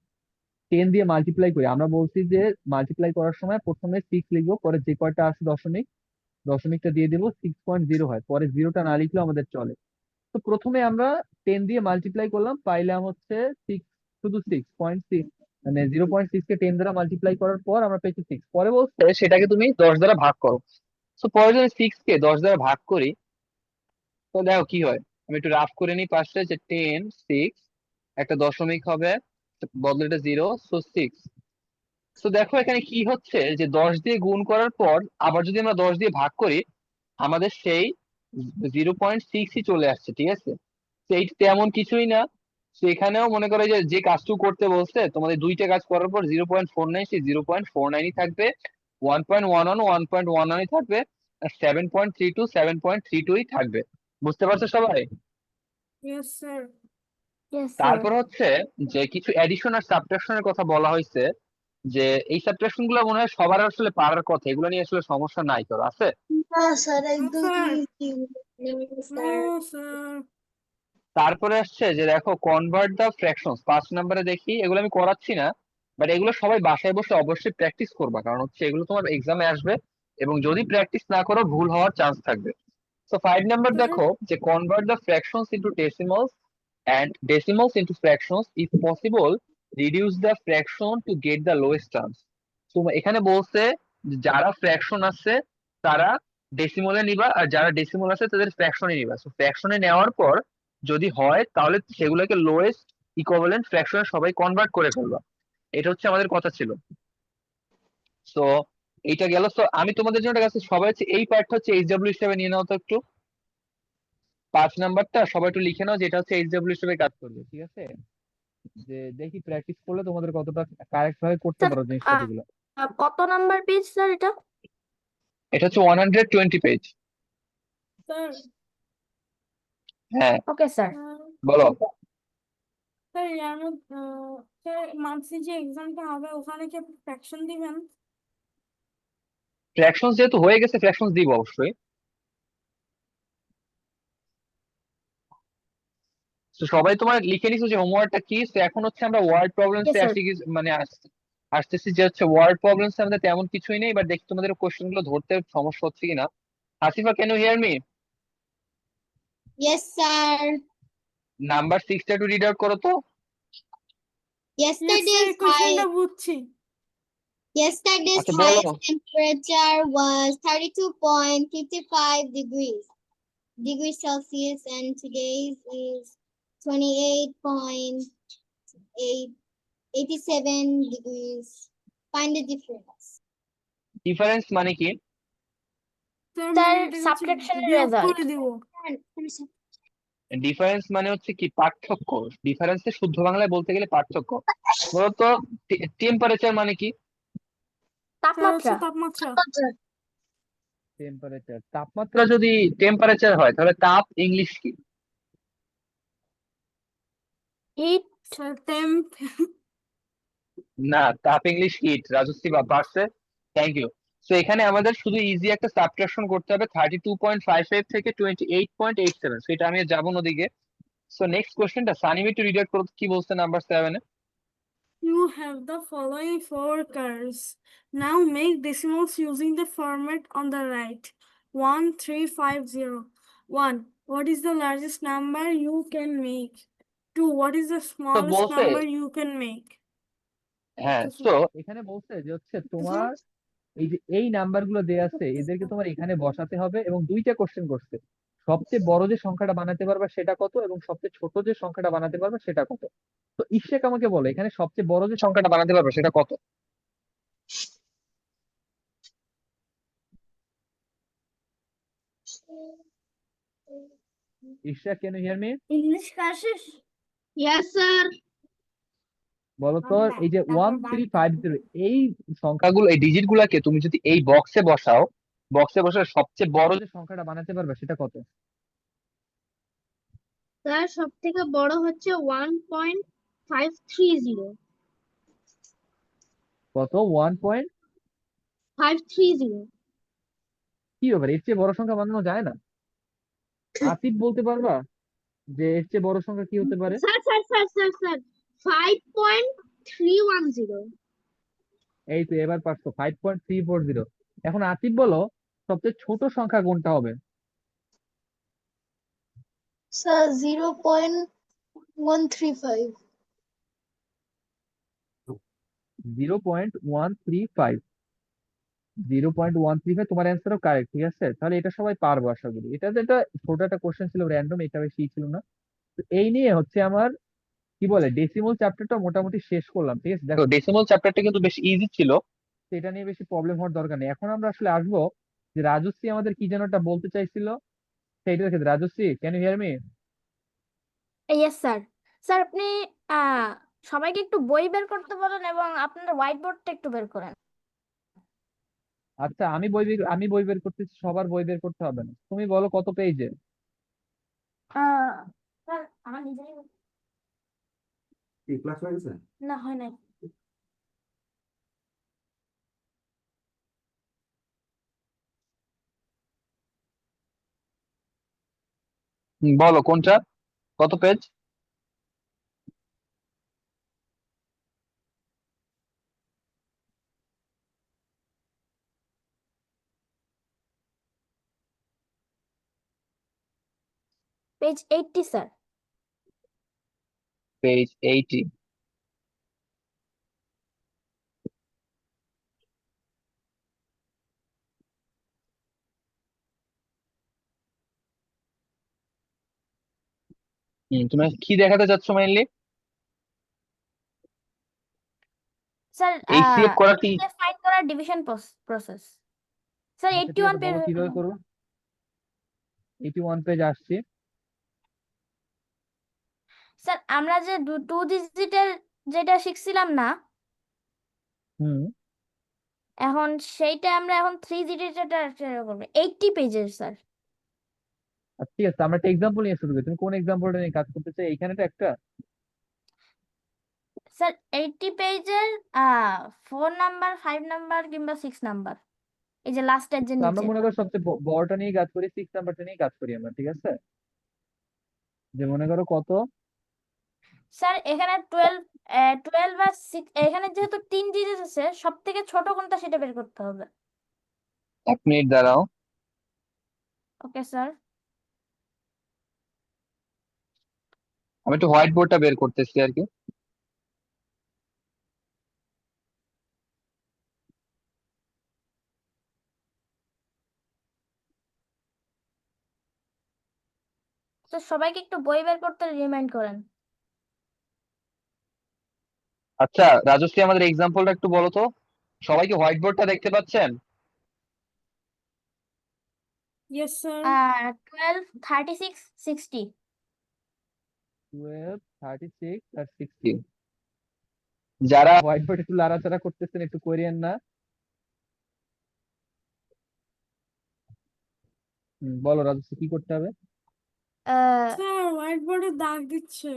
10 দিয়ে মাল্টিপ্লাই করি, আমরা বলছি যে মাল্টিপ্লাই করার সময় প্রথমে 6 লিখবো, পরে যে কয়টা আসে দশমিক, দশমিকটা দিয়ে দেবো, 6.0 হয়, পরে জিরোটা না লিখলেও আমাদের চলে। তো প্রথমে আমরা 10 দিয়ে মাল্টিপ্লাই করলাম, পাইলাম হচ্ছে 6, শুধু 6.6, মানে 0.6 কে 10 দ্বারা মাল্টিপ্লাই করার পর আমরা পেয়েছি 6। পরে বলছে সেটাকে তুমি 10 দ্বারা ভাগ করো। তো পরে যদি 6 কে 10 দ্বারা ভাগ করি, তো দেখো কি হয়। আমি একটু রাফ করে নিই পাশে, যে 10 6 একটা দশমিক হবে, বদলে এটা 0, সো 6। তো দেখো এখানে কি হচ্ছে, যে 10 দিয়ে গুণ করার পর আবার যদি আমরা 10 দিয়ে ভাগ করি, আমাদের সেই 0.6ই চলে আসছে, ঠিক আছে? তো এইটা তেমন কিছুই না। তো এখানেও মনে করো যে যে কাজটুকু করতে বলছে, তোমাদের দুইটা কাজ করার পর 0.49 সেই 0.49ই থাকবে, 1.11 থাকবে, আর 7.32 থাকবে। বুঝতে পারছো সবাই? Yes sir Yes, sir. তারপর হচ্ছে যে কিছু এডিশন আর সাবট্রাকশনের কথা বলা হয়েছে, যে এই সাবট্রাকশন গুলো মনে হয় সবার আসলে পারার কথা, এগুলো নিয়ে আসলে সমস্যা নাই, তোর আছে? না স্যার একদম স্যার easy। নো স্যার তারপরে আসছে যে দেখো কনভার্ট দ্য ফ্র্যাকশনস, 5 নম্বরে দেখি, এগুলো আমি করাচ্ছি না, বাট এগুলো সবাই বাসায় বসে অবশ্যই প্র্যাকটিস করবা, কারণ হচ্ছে এগুলো তোমার এক্সামে আসবে, এবং যদি প্র্যাকটিস না করো ভুল হওয়ার চান্স থাকবে। তো 5 নম্বর স্যার দেখো, যে convert the fractions into decimals and decimals into fractions, if possible reduce the fraction to get the lowest terms। তো এখানে বলছে যে যারা ফ্র্যাকশন আছে তারা ডেসিমলে নিবা, আর যারা ডেসিমল আছে তাদের ফ্র্যাকশনে নিবা। তো ফ্র্যাকশনে নেওয়ার পর যদি হয় তাহলে সেগুলোকে লোয়েস্ট ইকুইভ্যালেন্ট ফ্র্যাকশনে সবাই কনভার্ট করে ফেলবা। এটা হচ্ছে আমাদের কথা ছিল। তো এইটা গেল। তো আমি তোমাদের জন্য একটা কাছে সবাই হচ্ছে এই পার্টটা হচ্ছে এইচডব্লিউ হিসেবে নিয়ে নাও তো একটু। 5 নম্বরটা সবাই একটু লিখে নাও, যেটা হচ্ছে এইচডব্লিউ হিসেবে কাজ করবে, ঠিক আছে? যে দেখি প্র্যাকটিস করলে তোমাদের কতটা কারেক্ট ভাবে করতে Sir, পারো জিনিসপাতিগুলো। কত নাম্বার পেজ স্যার এটা? এটা হচ্ছে 120 পেজ। স্যার হ্যাঁ ওকে স্যার। বলো। স্যার জানো স্যার মান্থলি যে এক্সামটা হবে ওখানে কি ফ্র্যাকশন দিবেন ফ্র্যাকশনস যেহেতু হয়ে গেছে, ফ্র্যাকশনস দিব অবশ্যই। তো সবাই তোমার লিখে নিছো যে হোমওয়ার্কটা কি? তো এখন হচ্ছে আমরা ওয়ার্ড প্রবলেমস Yes, এ sir. আসছি, মানে আসতেছি, যে হচ্ছে ওয়ার্ড প্রবলেমস আমাদের তেমন কিছুই নেই, বাট দেখি তোমাদের কোশ্চেন গুলো ধরতে সমস্যা হচ্ছে কিনা। Asifa, can you hear me? Yes sir number 6টা একটু রিড আউট করো তো। ইয়েস স্যার yesterday's কোশ্চেনটা high বুঝছি yesterday's আচ্ছা বলো। highest temperature was 32.55 degrees Celsius and today's is 28.87 degrees. Find the difference. Difference মানে কি? স্যার স্যার মানে এটা হচ্ছে সাবট্রাকশনের বিয়োগ রেজাল্ট। করে দিব ডিফারেন্স মানে হচ্ছে কি? পার্থক্য। ডিফারেন্সের শুদ্ধ বাংলায় বলতে গেলে পার্থক্য। বলতো টেম্পারেচার মানে কি? স্যার হচ্ছে তাপমাত্রা। তাপমাত্রা টেম্পারেচার, তাপমাত্রা যদি টেম্পারেচার হয় তাহলে তাপ ইংলিশ কি? Heat. Sir, temp. না, টাফ ইংলিশ হিট রাজশ্রী বা পারছে। Thank you. সো এখানে আমাদের শুধু ইজি একটা সাবট্রাকশন করতে হবে 32.55 থেকে 28.87, সেটা আমি যাবো না ওদিকে। সো নেক্সট কোশ্চেনটা সানিম একটু রিড আউট করো তো, কি বলছে number 7 A? You have the following four curves. Now make decimals using the format on the right. 1350. 1. What is the largest number you can make? 2. What is the তো smallest বলছে, number you can make? হ্যাঁ, Okay, sir. তো এখানে বলছে যে হচ্ছে তোমার এই যে এই নাম্বার গুলো দেওয়া আছে এদেরকে তোমার এখানে বসাতে হবে, এবং দুইটা কোশ্চেন করছে, সবচেয়ে বড় যে সংখ্যাটা বানাতে পারবে সেটা কত এবং সবচেয়ে ছোট যে সংখ্যাটা বানাতে পারবে সেটা কত। তো ইশরাক আমাকে বলো এখানে সবচেয়ে বড় যে সংখ্যাটা বানাতে পারবে সেটা কত? Ishraq, can you hear me? English classes? Yes, sir. বলো তো, এই যে তারপর 1350 এই সংখ্যাগুলো, এই ডিজিট গুলাকে তুমি যদি এই বক্সে বসাও, বক্সে বসে সবচেয়ে বড় যে সংখ্যাটা বানাতে পারবে সেটা কত? স্যার সব থেকে বড় হচ্ছে 1.530 কত? 1. 530। কি ব্যাপার, এর চেয়ে বড় সংখ্যা বানানো যায় না? আতিফ বলতে পারবা যে এর চেয়ে বড় সংখ্যা কি হতে পারে? Sir sir sir sir sir 5.310। এই তো এবার পারছো, 5.340। এখন আতিফ বলো সবচেয়ে ছোট সংখ্যা কোনটা হবে? স্যার 0.135। 0.135। 0.135 তোমার অ্যান্সারও কারেক্ট, ঠিক আছে, তাহলে এটা সবাই পারবো আশা করি। এটা যেটা ছোট একটা কোশ্চেন ছিল, র্যান্ডম, এটা বেশি ছিল না। তো এই নিয়ে হচ্ছে আমার কি বলে ডেসিমল চ্যাপ্টারটা মোটামুটি শেষ করলাম, ঠিক আছে। দেখো ডেসিমল চ্যাপ্টারটা কিন্তু বেশ ইজি ছিল, তো এটা নিয়ে বেশি প্রবলেম হওয়ার দরকার নেই। এখন আমরা আসলে আসবো যে রাজশ্রী আমাদের কি যেন একটা বলতে চাইছিল, সেইটার ক্ষেত্রে। Rajashree, can you hear me? Yes sir. Sir আপনি আহ সবাইকে একটু বই বের করতে বলেন এবং আপনার হোয়াইট বোর্ডটা একটু বের করেন। আচ্ছা, আমি বই বের করতেছি, সবার বই বের করতে হবে না। তুমি বলো কত পেজে? স্যার আমার নিজেরই ক্লাস হয়ে গেছে? না, হয় নাই। বলো কোনটা, কত পেজ? Page 80 sir. পেজ 80। তুমি কি দেখাতে চাচ্ছ মেইনলি? স্যার HCF করা কি? ফাইন্ড করা ডিভিশন প্রসেস। স্যার আচ্ছা ঠিক 81 আছে, পেজ বলো হয়ে কিভাবে গেল। করবো। 81 পেজ আসছে। স্যার আমরা যে টু ডিজিটের যেটা শিখছিলাম না, হুম। এখন সেইটা আমরা এখন 3 ডিজিটেরটা করবো 80 পেজের স্যার। আচ্ছা ঠিক আছে, আমরা একটা এক্সাম্পল নিয়ে শুরু করি। তুমি কোন এক্সাম্পলটা নিয়ে কাজ করতে চাই? এইখানে তো একটা। স্যার 80 পেজের 4 নাম্বার, 5 নাম্বার কিংবা 6 নাম্বার, এই যে লাস্টের যে তো আমরা নিচে। মনে করো সবচেয়ে বড়টা নিয়ে কাজ করি, 6 নাম্বারটা নিয়ে কাজ করি আমরা, ঠিক আছে। যে মনে করো কত? স্যার এখানে 12 বা 6, এখানে যেহেতু 3 ডিজিট আছে, সব থেকে ছোট কোনটা সেটা বের করতে হবে। 1 মিনিট দাঁড়াও। Okay sir. আমি একটু হোয়াইট বোর্ডটা বের করতেছি আর কি। তো সবাইকে একটু বই বের করতে রিমাইন্ড করেন। আচ্ছা রাজশ্রী, আমাদের এক্সাম্পলটা একটু বলো তো। সবাই কি হোয়াইট বোর্ডটা দেখতে পাচ্ছেন? Yes, sir. 12, 36, 60। 12, 36 আর 16। যারা হোয়াইট বোর্ড একটু লাড়াচাড়া করতেছেন একটু করিয়েন না। বলো রাজশ্রী কি করতে হবে? স্যার হোয়াইট বোর্ডে দাগ দিচ্ছে।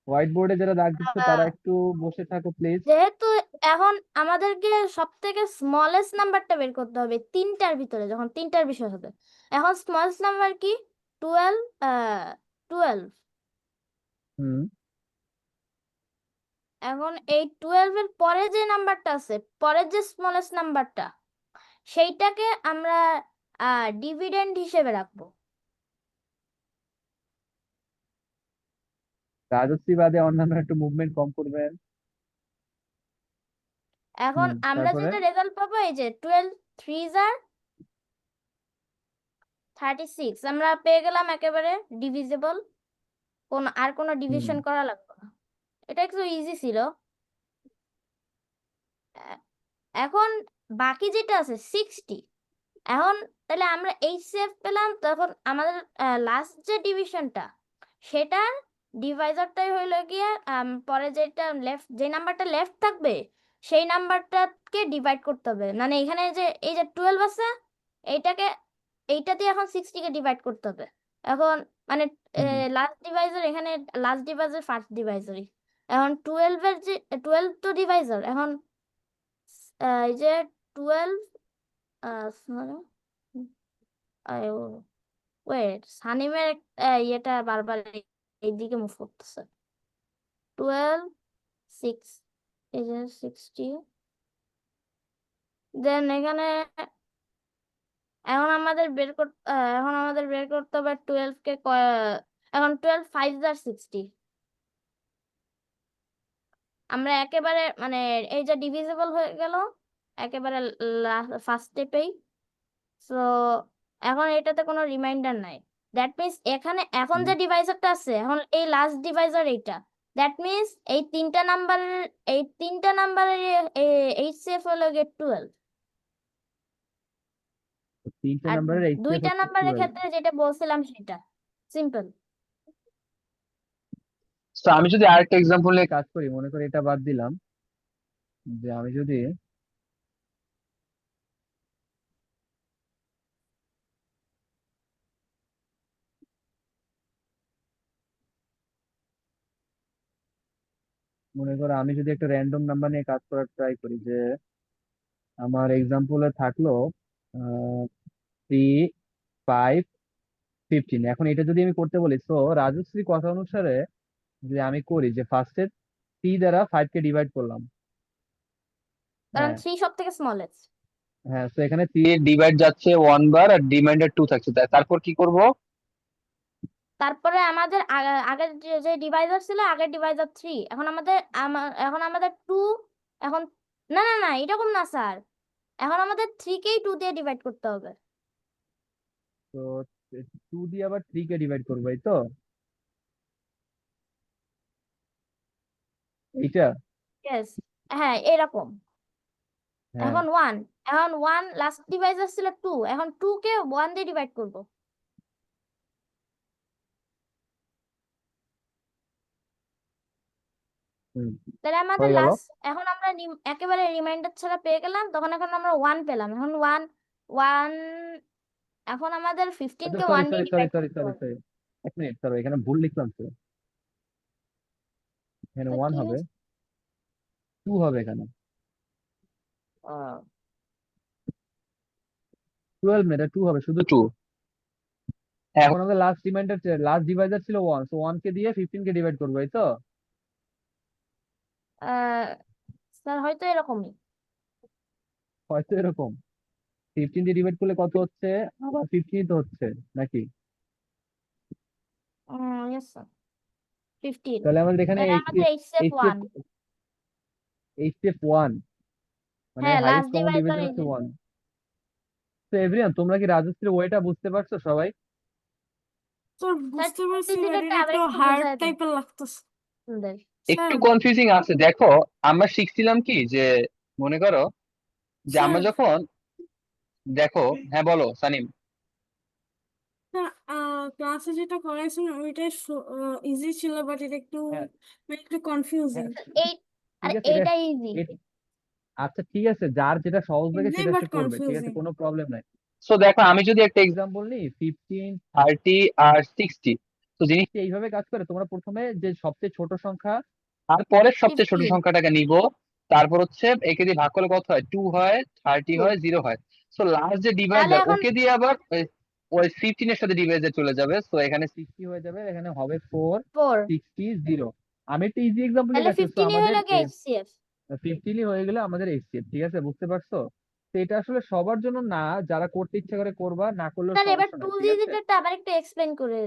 হোয়াইট বোর্ডে যারা দাগ দিচ্ছ তারা একটু বসে থাকো প্লিজ। যেহেতু এখন আমাদেরকে সব থেকে স্মলেস্ট নাম্বারটা বের করতে হবে তিনটার ভিতরে, যখন তিনটার বিষয় হবে। এখন স্মলেস্ট নাম্বার কি? 12, 12। হুম এখন এই 12 এর পরে যে নাম্বারটা আছে, পরের যে স্মলেস্ট নাম্বারটা, সেইটাকে আমরা ডিভিডেন্ড হিসেবে রাখবো। রাজশ্রী বাদে অন্যান্য একটু মুভমেন্ট কম করবেন। এখন আমরা তারপরে যেটা রেজাল্ট পাবো, এই যে 12 3s are 36, আমরা পেয়ে গেলাম একেবারে ডিভিজিবল, আর কোনো ডিভিশন করা লাগবে না। এটা একটু ইজি ছিল। এ- এখন বাকি যেটা আছে 60, এখন তাহলে আমরা HCF পেলাম, তখন আমাদের লাস্ট যে ডিভিশনটা, সেটার ডিভাইজারটাই হইলো গিয়ে পরে যেটা লেফট, যে নাম্বারটা লেফট থাকবে সেই নাম্বারটাকে ডিভাইড করতে হবে। মানে এখানে যে এই যে 12 আছে, এইটাকে এইটা দিয়ে এখন 60 কে ডিভাইড করতে হবে। এখন মানে লাস্ট ডিভাইজার, এখানে লাস্ট ডিভাইজার ফার্স্ট ডিভাইজারই। এখন 12 এর যে 12 তো ডিভাইজার, এখন এই যে 12 ওয়েট, সানিমের ইয়েটা বারবার এইদিকে মুভ করতেছে। 12 6, এই যে 60, দেন এখানে এখন আমাদের বের করতে হবে 12 কে এখন 12 5 আর 60, আমরা একেবারে মানে এই যে ডিভিজিবল হয়ে গেল একেবারে ফার্স্ট স্টেপেই। সো এখন এটাতে কোনো রিমাইন্ডার নাই। দ্যাট মিন্স এখানে এখন যে ডিভাইজারটা আছে, এখন এই লাস্ট ডিভাইজার এইটা, দ্যাট মিন্স এই তিনটা নাম্বারের HCF হলো গিয়ে 12। তিনটা আর নাম্বারের HCF দুইটা হচ্ছে নাম্বারের 12। ক্ষেত্রে যেটা বলছিলাম সেটা সিম্পল। তো আমি যদি আরেকটা এক্সাম্পল নিয়ে কাজ করি, মনে করি এটা বাদ দিলাম, যে আমি যদি মনে করো আমি যদি একটা র্যান্ডম নাম্বার নিয়ে কাজ করার ট্রাই করি, যে আমার এক্সাম্পলে থাকলো 3 5 15। এখন এটা যদি আমি করতে বলি, তো রাজশ্রী কথা অনুসারে যে আমি করি যে ফার্স্টে 3 দ্বারা 5 কে ডিভাইড করলাম। কারণ হ্যাঁ 3 সব থেকে স্মলেস্ট। হ্যাঁ, তো এখানে 3 এর ডিভাইড যাচ্ছে 1 বার আর রিমাইন্ডার 2 থাকছে, তারপর কি করব? তারপরে আমাদের আগের যে ডিভাইজার ছিল, আগের ডিভাইজার 3, এখন আমাদের 2, এখন না না না এরকম না স্যার, এখন আমাদের 3 কেই 2 দিয়ে ডিভাইড করতে হবে। তো 2 দিয়ে আবার 3 কে ডিভাইড করবো, এই তো এইটা। ইয়েস, হ্যাঁ এরকম। হ্যাঁ এখন 1 লাস্ট ডিভাইজার ছিল 2, এখন 2 কে 1 দিয়ে ডিভাইড করব। হুম, তাহলে আমাদের হয়ে গেল। এখন আমরা একেবারে রিমাইন্ডার ছাড়া পেয়ে গেলাম, তখন এখন আমরা 1 পেলাম। এখন 1 এখন আমাদের 15 আচ্ছা কে সরি 1 দিয়ে সরি সরি ডিভাইড সরি করতে সরি হবে। সরি, এক মিনিট সরি, এখানে ভুল লিখলাম তো। এখানে তো 1 কি হবে, 2 হবে এখানে। 12 না, এটা 2 হবে, শুধু 2। এখন আমাদের লাস্ট ডিভাইজার ছিল 1, তো 1 কে দিয়ে 15 কে ডিভাইড করবো, এই তো। স্যার হয়তো এরকমই। হয়তো এরকম। 15 দিয়ে ডিভাইড করলে কত হচ্ছে? আবার 15 তো হচ্ছে নাকি? Yes sir, 15। তাহলে আমাদের এখানে তাহলে আমাদের HCF 1, এইচসিএফ 1, মানে হ্যাঁ highest last common Deviser division এই হচ্ছে যে। 1। তো এভরিওয়ান, তোমরা কি রাজশ্রীর ওয়েটা বুঝতে পারছো সবাই? স্যার স্যার বুঝতে পারছি, বাট সিম্পলিসিটিটা এটা আবার একটু একটু হার্ড বোঝায় দেন টাইপের লাগতেছে আমাদের। স্যার। একটু কনফিউজিং আছে, দেখো আমরা শিখছিলাম কি, যে মনে করো যে আমরা স্যার যখন, দেখো, হ্যাঁ বলো সানিম। স্যার ক্লাসে যেটা করাইছেন ওইটাই ইজি ছিল, বাট এটা একটু হ্যাঁ মানে একটু কনফিউজিং। হ্যাঁ, এই ঠিক আরে আছে, এইটা ইজি। আচ্ছা ঠিক আছে, যার যেটা সহজ লাগে ইজি সেটা বাট সে করবে, ঠিক আছে, কনফিউজিং। কোনো প্রবলেম নাই। সো দেখো আমি যদি একটা এক্সাম্পল নিই, 15 30 আর 60, তো জিনিসটা এইভাবে কাজ করে, তোমরা প্রথমে যে সবচেয়ে ছোট সংখ্যা তারপরে সবচেয়ে ছোট 50 সংখ্যাটাকে নিব, তারপর হচ্ছে একে দিয়ে ভাগ করলে কত হয়, 2 হয়, 30 2 হয়, 0 হয়। সো লাস্ট যে তাহলে ডিভাইজার এখন ওকে দিয়ে আবার ওই 15 এর সাথে ডিভাইজার চলে যাবে, সো এখানে 60 হয়ে যাবে, এখানে হবে 4 4 60 0। আমি একটা ইজি এক্সাম্পল তাহলে দেখাচ্ছি। সো 15 আমাদের হলো কি HCF 15 হয়ে গেলে আমাদের HCF, ঠিক আছে, বুঝতে পারছো? তো এটা আসলে সবার জন্য না, যারা করতে ইচ্ছা করে করবা, না করলেও তাহলে এবার সমস্যা 2 নাই, ঠিক আছে। ডিজিটেরটা আবার একটু এক্সপ্লেন করে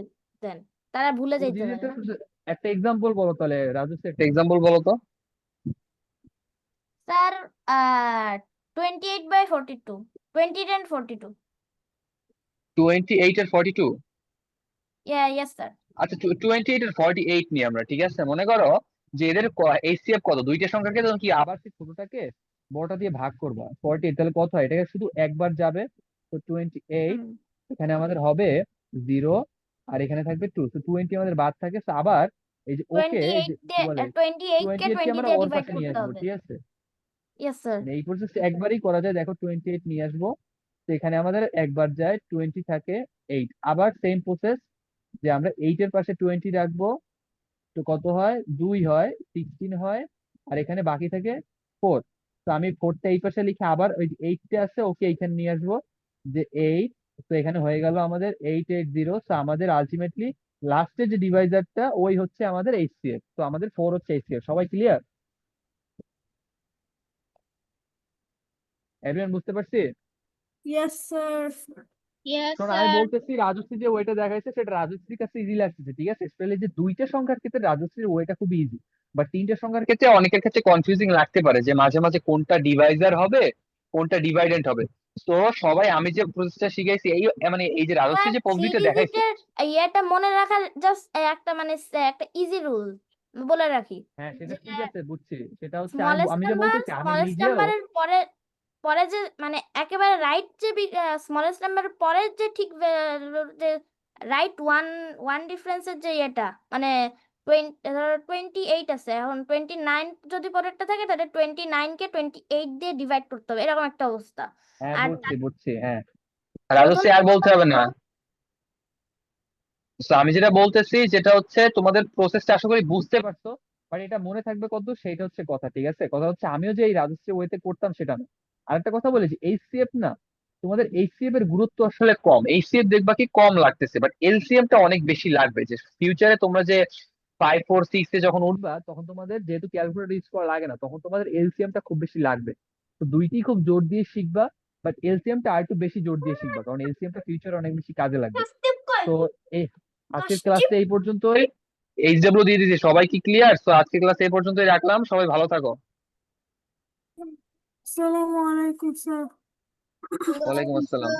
দেন, তারা ভুলে 2 যাইতে পারে। ডিজিটের একটা এক্সাম্পল বলো তাহলে, রাজু একটা এক্সাম্পল বলো তো। স্যার 28/42 20 and 42 28 আর 42। Yes sir. আচ্ছা 28 আর 48 নিয়ে আমরা, ঠিক আছে, মনে করো যে এদের HCF কত, দুইটা সংখ্যাকে তখন কি আবার সেই ছোটটাকে বড়টা দিয়ে ভাগ করবা 48, তাহলে কত হয়, এটাকে শুধু একবার যাবে, তো 28, হুম। এখানে আমাদের হবে 0 আর এখানে থাকবে 2, তো 20 আমাদের বাদ থাকে। তো আবার এই যে ওকে, এই যে 28 কি বলে 28 কে 28 কে 20 আমরা দিয়ে ওর ডিভাইড পাশে নিয়ে করতে আসবো, হবে। ঠিক আছে। Yes sir. মানে এই প্রসেস একবারই করা যায়, দেখো 28 নিয়ে আসবো, তো এখানে আমাদের একবার যায় 20 থাকে 8, আবার সেম প্রসেস যে আমরা 8 এর পাশে 20 রাখবো, তো কত হয়, 2 হয়, 16 হয়, আর এখানে বাকি থাকে 4। তো আমি 4টা এই পাশে লিখে আবার ওই 8টা আছে ওকে এইখানে নিয়ে আসবো, যে 8, তো এখানে হয়ে গেল আমাদের 880। তো আমাদের আলটিমেটলি লাস্টের যে ডিভাইজারটা ওই হচ্ছে আমাদের HCF, তো আমাদের 4 হচ্ছে HCF। সবাই ক্লিয়ার? এভরিওয়ান বুঝতে পারছি? Yes, sir. Yes, শোনো, আমি sir. বলতেছি রাজশ্রী যে ওইটা দেখাইছে সেটা রাজশ্রীর কাছে ইজি লাগতেছে, ঠিক আছে, স্পেশালি যে দুইটা সংখ্যার ক্ষেত্রে রাজশ্রীর ওইটা খুব ইজি, বাট তিনটা সংখ্যার ক্ষেত্রে অনেকের ক্ষেত্রে কনফিউজিং লাগতে পারে যে মাঝে মাঝে কোনটা ডিভাইজার হবে কোনটা ডিভাইডেন্ট হবে। তো সবাই আমি যে প্রসেসটা শিখাইছি এই মানে এই যে রাজশ্রী স্যার যে 3 পদ্ধতিটা দেখাইছে, ডিজিটের ইয়েটা মনে রাখার জাস্ট একটা মানে একটা ইজি রুল বলে রাখি, হ্যাঁ সেটা যে ঠিক আছে, বুঝছি, সেটা হচ্ছে স্মলেস্ট আমি যে নাম্বার বলতেছি আমি স্মলেস্ট নিজেও নাম্বারের পরে পরে যে মানে একেবারে রাইট যে স্মলেস্ট নাম্বারের পরের যে ঠিক যে রাইট ওয়ান ডিফারেন্সের যে ইয়েটা মানে 28 আছে, এখন 29 যদি পরেরটা থাকে তাহলে 29 কে 28 দিয়ে ডিভাইড করতে হবে, এরকম একটা অবস্থা। হ্যাঁ আর বুঝছি বুঝছি, হ্যাঁ প্রথম রাজশ্রী আর বলতে হবে না। তো আমি যেটা বলতেছি যেটা হচ্ছে তোমাদের প্রসেসটা আশা করি বুঝতে পারছো, বাট এটা মনে থাকবে কত সেটা হচ্ছে কথা, ঠিক আছে। কথা হচ্ছে আমিও যে এই রাজশ্রী ওয়েতে করতাম সেটা না। আরেকটা কথা বলেছি, HCF না, তোমাদের HCF এর গুরুত্ব আসলে কম, HCF দেখবা কি কম লাগতেছে, বাট LCM টা অনেক বেশি লাগবে। যে ফিউচারে তোমরা যে 5 4 6 এ যখন উঠবা তখন তোমাদের যেহেতু ক্যালকুলেটর ইউজ করা লাগে না, তখন তোমাদের LCM টা খুব বেশি লাগবে। তো দুইটি খুব জোর দিয়ে শিখবা, বাট LCM টা আর একটু বেশি জোর দিয়ে শিখবা, কারণ LCM টা ফিউচারে অনেক বেশি কাজে লাগবে। তো এই আজকের ক্লাসটা এই পর্যন্তই, HW দিয়ে দিয়েছি, সবাই কি ক্লিয়ার? তো আজকের ক্লাস এই পর্যন্তই রাখলাম, সবাই ভালো থাকো। Assalamu alaikum, sir. ওয়ালাইকুম আসসালাম।